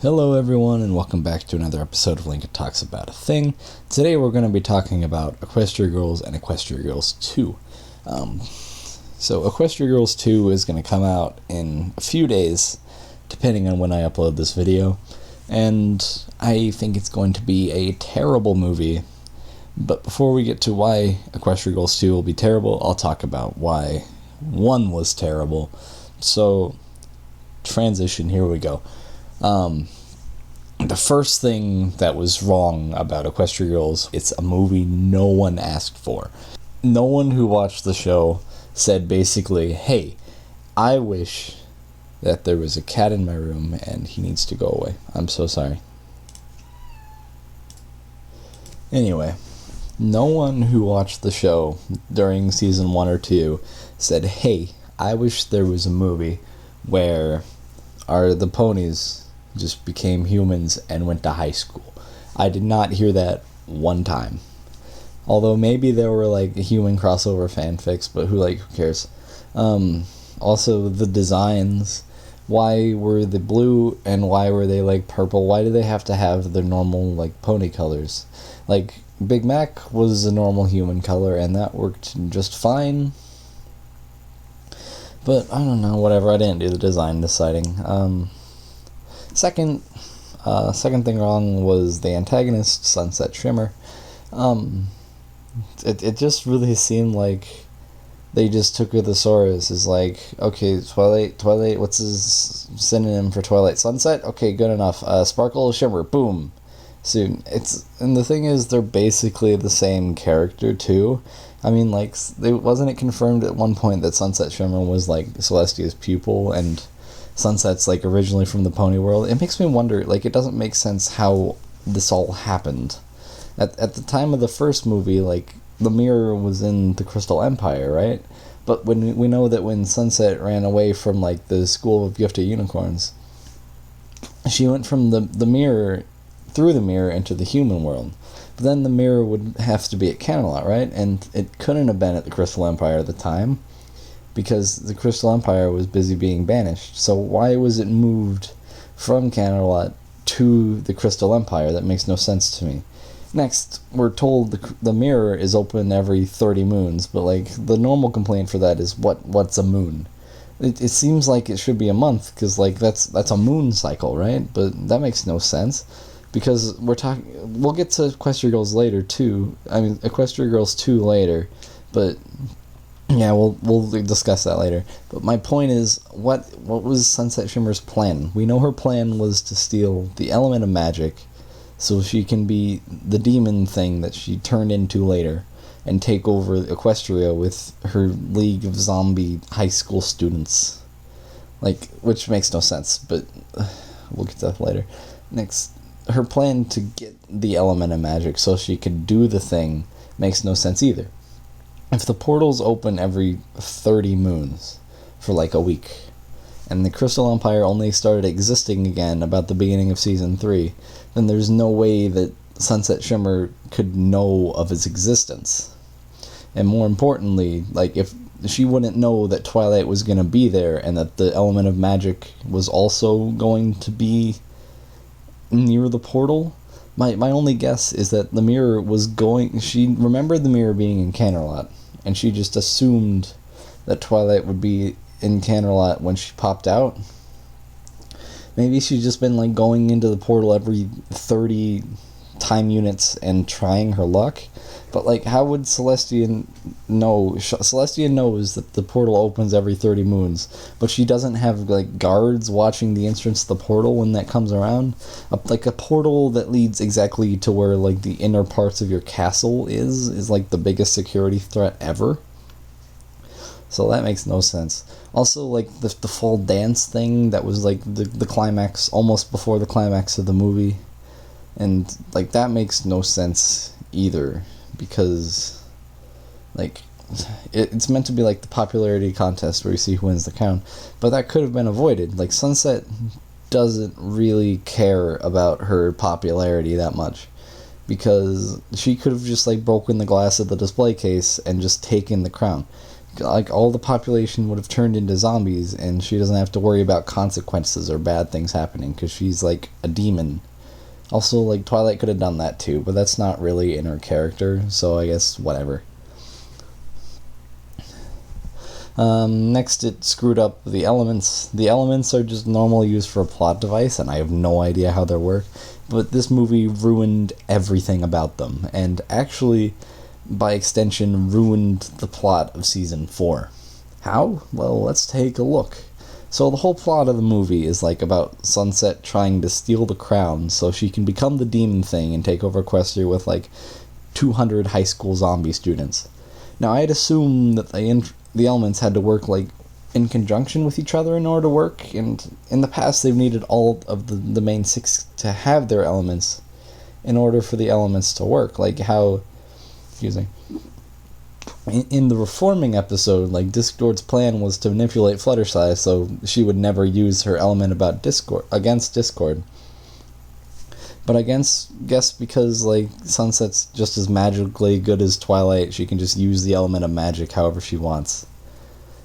Hello everyone and welcome back to another episode of Linkeh Talks about a thing. Today we're going to be talking about Equestria Girls and Equestria Girls 2. So Equestria Girls 2 is going to come out in a few days, depending on when I upload this video. And I think it's going to be a terrible movie. But before we get to why Equestria Girls 2 will be terrible, I'll talk about why 1 was terrible. So, transition, here we go. The first thing that was wrong about Equestria Girls, it's a movie no one asked for. No one who watched the show said basically, hey, I wish that there was a cat in my room and he needs to go away. I'm so sorry. Anyway, no one who watched the show during season 1 or 2 said, hey, I wish there was a movie where the ponies just became humans and went to high school. I did not hear that one time. Although maybe there were like human crossover fanfics, but who cares? Also, the designs. Why were they blue and why were they like purple? Why do they have to have their normal like pony colors? Like Big Mac was a normal human color and that worked just fine. But I don't know, whatever. I didn't do the design deciding. Second thing wrong was the antagonist, Sunset Shimmer. It just really seemed like they just took her thesaurus as like, okay, Twilight, what's his synonym for Twilight? Sunset? Okay, good enough. Sparkle, Shimmer, boom. Soon. And the thing is, they're basically the same character too. I mean, like, wasn't it confirmed at one point that Sunset Shimmer was like Celestia's pupil and Sunset's like originally from the pony world? It makes me wonder, like, it doesn't make sense how this all happened. At the time of the first movie, like, the mirror was in the Crystal Empire, right? But when we know that when Sunset ran away from like the School of Gifted Unicorns, she went from the mirror, through the mirror into the human world. But then the mirror would have to be at Camelot, right? And it couldn't have been at the Crystal Empire at the time, because the Crystal Empire was busy being banished. So why was it moved from Camelot to the Crystal Empire? That makes no sense to me. Next, we're told the mirror is open every 30 moons, but like the normal complaint for that is what's a moon? It seems like it should be a month, because like that's a moon cycle, right? But that makes no sense, because we'll get to Equestria Girls later too. I mean, Equestria Girls 2 later, but yeah, we'll discuss that later. But my point is, what was Sunset Shimmer's plan? We know her plan was to steal the element of magic so she can be the demon thing that she turned into later and take over Equestria with her league of zombie high school students. Like, which makes no sense, but we'll get to that later. Next, her plan to get the element of magic so she could do the thing makes no sense either. If the portals open every 30 moons for like a week, and the Crystal Empire only started existing again about the beginning of season 3, then there's no way that Sunset Shimmer could know of its existence. And more importantly, like, if she wouldn't know that Twilight was going to be there and that the element of magic was also going to be near the portal. My only guess is that the mirror was she remembered the mirror being in Camelot, and she just assumed that Twilight would be in Camelot when she popped out. Maybe she's just been like going into the portal every 30 time units and trying her luck. But like, how would Celestia know? Celestia knows that the portal opens every 30 moons, but she doesn't have like guards watching the entrance to the portal when that comes around. Like a portal that leads exactly to where like the inner parts of your castle is like the biggest security threat ever. So that makes no sense. Also, like, the full dance thing that was, like, the climax, almost before the climax of the movie. And, like, that makes no sense either. Because, like, it's meant to be, like, the popularity contest where you see who wins the crown. But that could have been avoided. Like, Sunset doesn't really care about her popularity that much. Because she could have just, like, broken the glass of the display case and just taken the crown. like all the population would have turned into zombies, and she doesn't have to worry about consequences or bad things happening because she's like a demon. Also, like, Twilight could have done that too, but that's not really in her character, so I guess whatever. Next, it screwed up the elements. The elements are just normally used for a plot device, and I have no idea how they work, but this movie ruined everything about them, and actually, by extension, ruined the plot of Season 4. How? Well, let's take a look. So the whole plot of the movie is like about Sunset trying to steal the crown so she can become the demon thing and take over Equestria with like 200 high school zombie students. Now I'd assume that the elements had to work like in conjunction with each other in order to work, and in the past they've needed all of the main 6 to have their elements in order for the elements to work. Like how, excuse me, in the reforming episode, like Discord's plan was to manipulate Fluttershy so she would never use her element against Discord. But I guess because like Sunset's just as magically good as Twilight, she can just use the element of magic however she wants.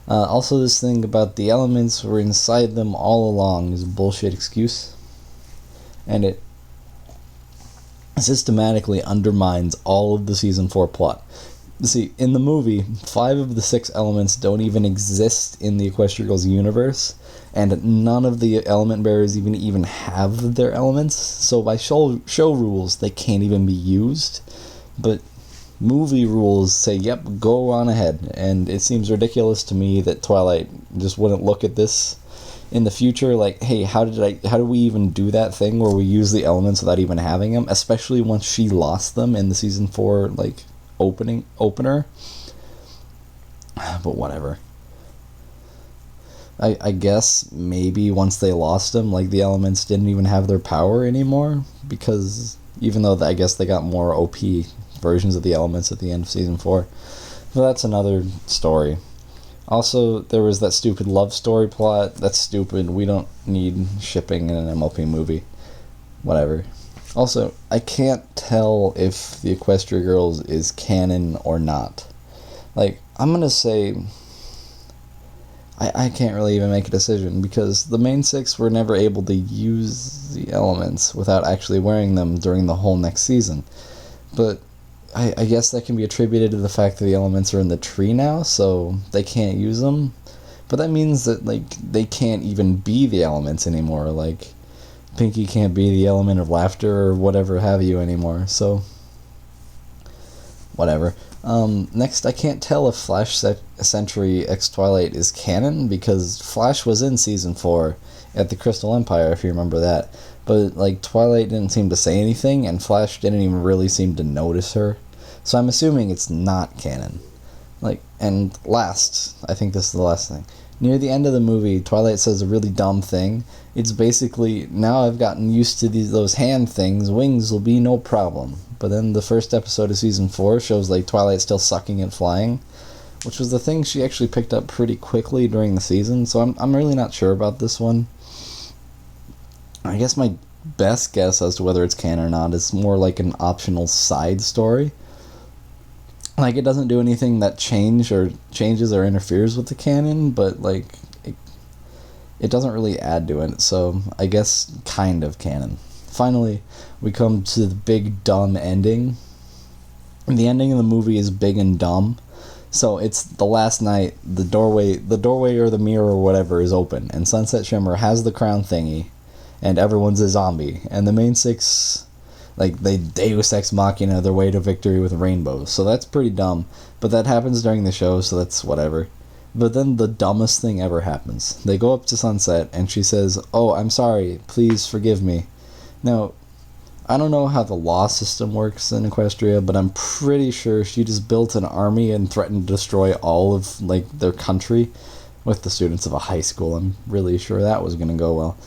Also, this thing about the elements were inside them all along is a bullshit excuse, and it systematically undermines all of the Season 4 plot. See, in the movie, 5 of the 6 elements don't even exist in the Equestria Girls universe, and none of the element bearers even have their elements, so by show rules, they can't even be used. But movie rules say, yep, go on ahead, and it seems ridiculous to me that Twilight just wouldn't look at this in the future, like, hey, how do we even do that thing where we use the elements without even having them, especially once she lost them in the Season 4, like, opener. But whatever. I guess maybe once they lost them, like, the elements didn't even have their power anymore, because even though I guess they got more OP versions of the elements at the end of Season 4. But that's another story. Also, there was that stupid love story plot. That's stupid. We don't need shipping in an MLP movie. Whatever. Also, I can't tell if the Equestria Girls is canon or not. Like, I'm gonna say I can't really even make a decision, because the main 6 were never able to use the elements without actually wearing them during the whole next season. But I guess that can be attributed to the fact that the elements are in the tree now, so they can't use them. But that means that, like, they can't even be the elements anymore. Like, Pinky can't be the element of laughter or whatever have you anymore, so whatever. Next, I can't tell if Flash Century X Twilight is canon, because Flash was in Season 4 at the Crystal Empire, if you remember that. But, like, Twilight didn't seem to say anything, and Flash didn't even really seem to notice her. So I'm assuming it's not canon. Like, and last, I think this is the last thing. Near the end of the movie, Twilight says a really dumb thing. It's basically, now I've gotten used to those hand things, wings will be no problem. But then the first episode of Season 4 shows, like, Twilight still sucking at flying, which was the thing she actually picked up pretty quickly during the season, so I'm really not sure about this one. I guess my best guess as to whether it's canon or not is more like an optional side story. Like, it doesn't do anything that changes or interferes with the canon, but, like, it doesn't really add to it, so I guess kind of canon. Finally, we come to the big dumb ending. And the ending of the movie is big and dumb. So it's the last night, the doorway or the mirror or whatever is open, and Sunset Shimmer has the crown thingy, and everyone's a zombie, and the main 6, like, they Deus Ex Machina their way to victory with rainbows, so that's pretty dumb, but that happens during the show, so that's whatever. But then the dumbest thing ever happens. They go up to Sunset, and she says, "Oh, I'm sorry, please forgive me." Now, I don't know how the law system works in Equestria, but I'm pretty sure she just built an army and threatened to destroy all of, like, their country with the students of a high school. I'm really sure that was going to go well.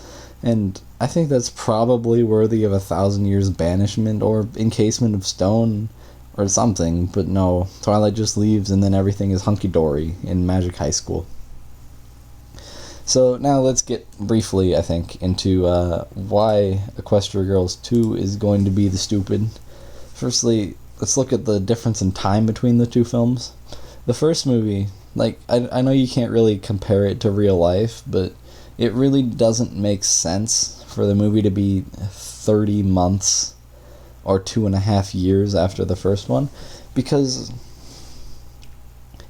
And I think that's probably worthy of 1,000 years banishment or encasement of stone or something, but no, Twilight just leaves and then everything is hunky-dory in Magic High School. So now let's get briefly, I think, into why Equestria Girls 2 is going to be the stupid. Firstly, let's look at the difference in time between the two films. The first movie, like, I know you can't really compare it to real life, but it really doesn't make sense for the movie to be 30 months or 2.5 years after the first one, because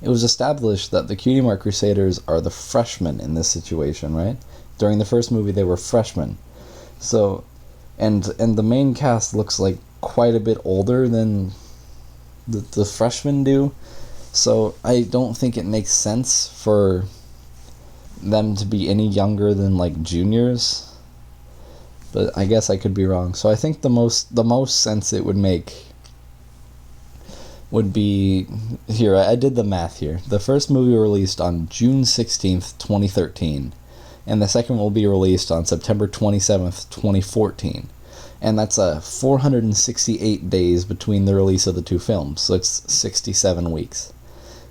it was established that the Cutie Mark Crusaders are the freshmen in this situation, right? During the first movie, they were freshmen. So, and the main cast looks like quite a bit older than the freshmen do. So I don't think it makes sense for them to be any younger than like juniors. But I guess I could be wrong. So I think the most sense it would make would be, here, I did the math here. The first movie released on June 16th, 2013, and the second will be released on September 27th, 2014. And that's 468 days between the release of the two films, so it's 67 weeks.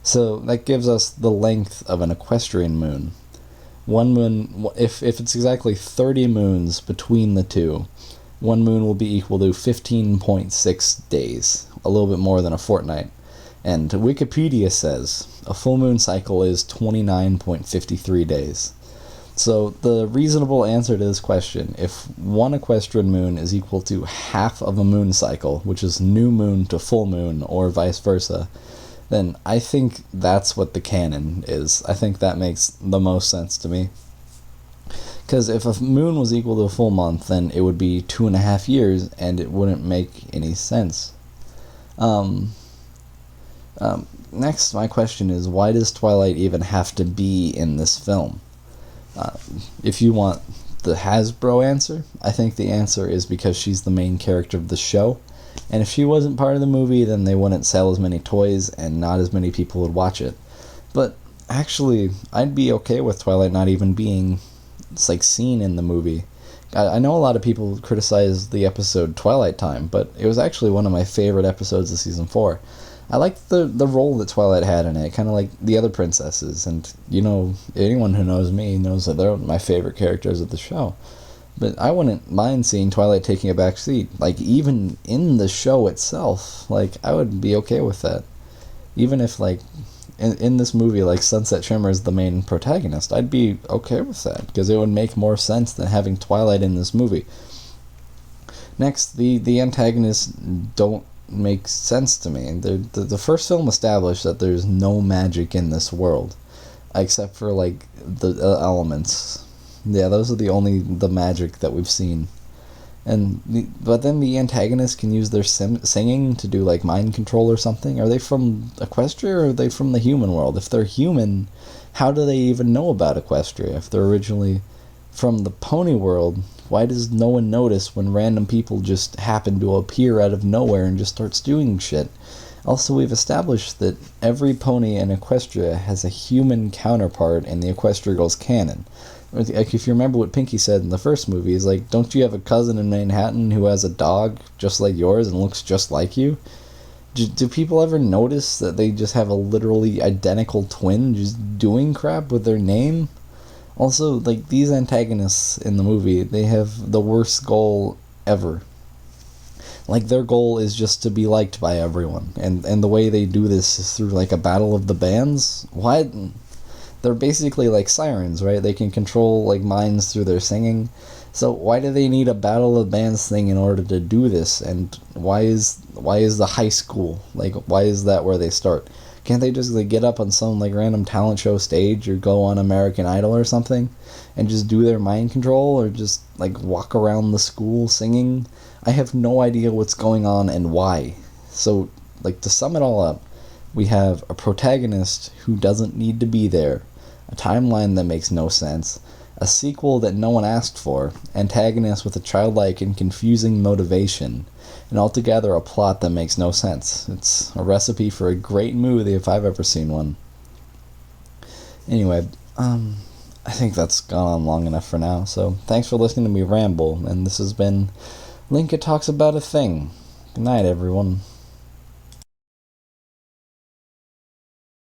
So that gives us the length of an equestrian moon. One moon, if it's exactly 30 moons between the two, one moon will be equal to 15.6 days, a little bit more than a fortnight. And Wikipedia says a full moon cycle is 29.53 days. So the reasonable answer to this question, if one equestrian moon is equal to half of a moon cycle, which is new moon to full moon, or vice versa, then I think that's what the canon is. I think that makes the most sense to me. Because if a moon was equal to a full month, then it would be 2.5 years, and it wouldn't make any sense. Next, my question is, why does Twilight even have to be in this film? If you want the Hasbro answer, I think the answer is because she's the main character of the show, and if she wasn't part of the movie, then they wouldn't sell as many toys, and not as many people would watch it. But actually, I'd be okay with Twilight not even being seen in the movie. I know a lot of people criticize the episode Twilight Time, but it was actually one of my favorite episodes of season 4. I liked the role that Twilight had in it, kind of like the other princesses, and anyone who knows me knows that they're my favorite characters of the show. But I wouldn't mind seeing Twilight taking a back seat, even in the show itself. I would be okay with that. Even if, in this movie, Sunset Shimmer is the main protagonist, I'd be okay with that, because it would make more sense than having Twilight in this movie. Next, the antagonists don't make sense to me. The first film established that there's no magic in this world, except for, the elements. Yeah, those are the magic that we've seen. But then the antagonists can use their singing to do mind control or something. Are they from Equestria, or are they from the human world? If they're human, how do they even know about Equestria? If they're originally from the pony world, why does no one notice when random people just happen to appear out of nowhere and just starts doing shit? Also, we've established that every pony in Equestria has a human counterpart in the Equestria Girls canon. If you remember what Pinky said in the first movie, he's like, don't you have a cousin in Manhattan who has a dog just like yours and looks just like you? Do people ever notice that they just have a literally identical twin just doing crap with their name? Also, these antagonists in the movie, they have the worst goal ever. Their goal is just to be liked by everyone. And the way they do this is through, a battle of the bands? What? They're basically like sirens, right? They can control minds through their singing. So why do they need a battle of bands thing in order to do this? And why is the high school, why is that where they start? Can't they just get up on some random talent show stage, or go on American Idol or something and just do their mind control, or just walk around the school singing? I have no idea what's going on and why. So to sum it all up, we have a protagonist who doesn't need to be there, a timeline that makes no sense, a sequel that no one asked for, antagonists with a childlike and confusing motivation, and altogether a plot that makes no sense. It's a recipe for a great movie if I've ever seen one. Anyway, I think that's gone on long enough for now, so thanks for listening to me ramble, and this has been Linkeh Talks About a Thing. Good night, everyone.